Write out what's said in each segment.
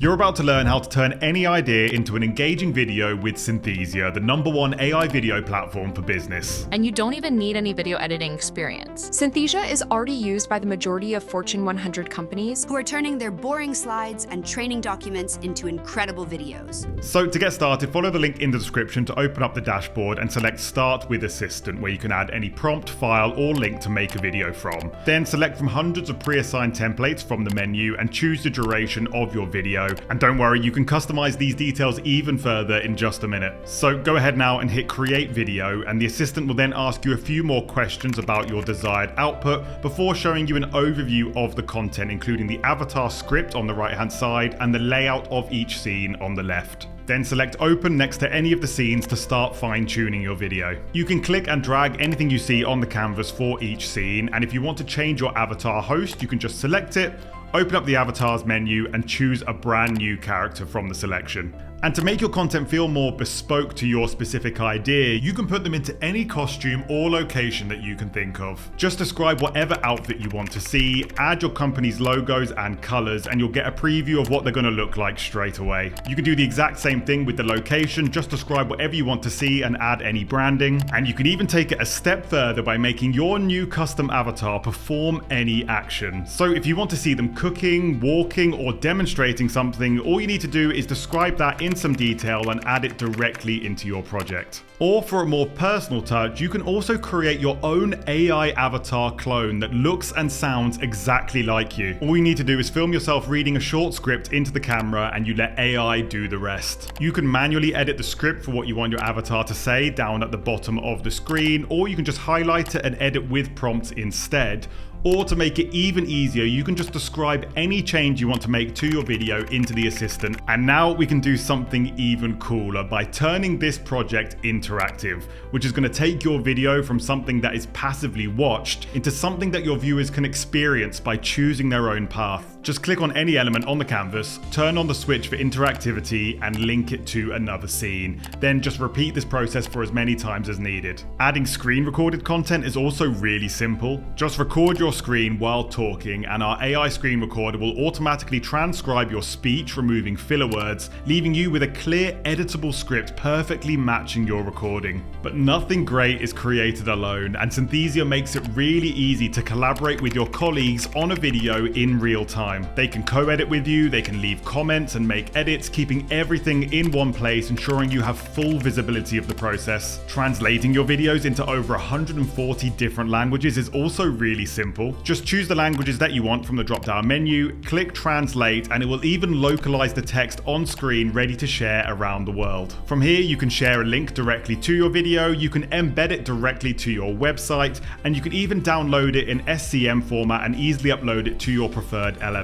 You're about to learn how to turn any idea into an engaging video with Synthesia, the #1 AI video platform for business. And you don't even need any video editing experience. Synthesia is already used by the majority of Fortune 100 companies who are turning their boring slides and training documents into incredible videos. So to get started, follow the link in the description to open up the dashboard and select Start with Assistant, where you can add any prompt, file, or link to make a video from. Then select from hundreds of pre-assigned templates from the menu and choose the duration of your video. And don't worry, you can customize these details even further in just a minute. So go ahead now and hit Create Video, and the assistant will then ask you a few more questions about your desired output before showing you an overview of the content, including the avatar script on the right-hand side and the layout of each scene on the left. Then select Open next to any of the scenes to start fine-tuning your video. You can click and drag anything you see on the canvas for each scene, and if you want to change your avatar host, you can just select it, open up the avatars menu, and choose a brand new character from the selection. And to make your content feel more bespoke to your specific idea, you can put them into any costume or location that you can think of. Just describe whatever outfit you want to see, add your company's logos and colors, and you'll get a preview of what they're going to look like straight away. You can do the exact same thing with the location, just describe whatever you want to see and add any branding. And you can even take it a step further by making your new custom avatar perform any action. So if you want to see them cooking, walking, or demonstrating something, all you need to do is describe that in some detail and add it directly into your project. Or for a more personal touch, you can also create your own AI avatar clone that looks and sounds exactly like you. All you need to do is film yourself reading a short script into the camera and you let AI do the rest. You can manually edit the script for what you want your avatar to say down at the bottom of the screen, or you can just highlight it and edit with prompts instead. Or to make it even easier, you can just describe any change you want to make to your video into the assistant. And now we can do something even cooler by turning this project interactive, which is going to take your video from something that is passively watched into something that your viewers can experience by choosing their own path. Just click on any element on the canvas, turn on the switch for interactivity, and link it to another scene. Then just repeat this process for as many times as needed. Adding screen recorded content is also really simple. Just record your screen while talking, and our AI screen recorder will automatically transcribe your speech, removing filler words, leaving you with a clear, editable script perfectly matching your recording. But nothing great is created alone, and Synthesia makes it really easy to collaborate with your colleagues on a video in real time. They can co-edit with you, they can leave comments and make edits, keeping everything in one place, ensuring you have full visibility of the process. Translating your videos into over 140 different languages is also really simple. Just choose the languages that you want from the drop-down menu, click Translate, and it will even localize the text on screen ready to share around the world. From here, you can share a link directly to your video, you can embed it directly to your website, and you can even download it in SCM format and easily upload it to your preferred LMS.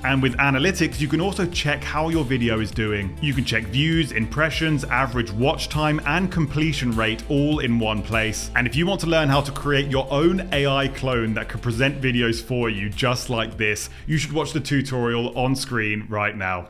And with analytics, you can also check how your video is doing. You can check views, impressions, average watch time, and completion rate all in one place. And if you want to learn how to create your own AI clone that can present videos for you just like this, you should watch the tutorial on screen right now.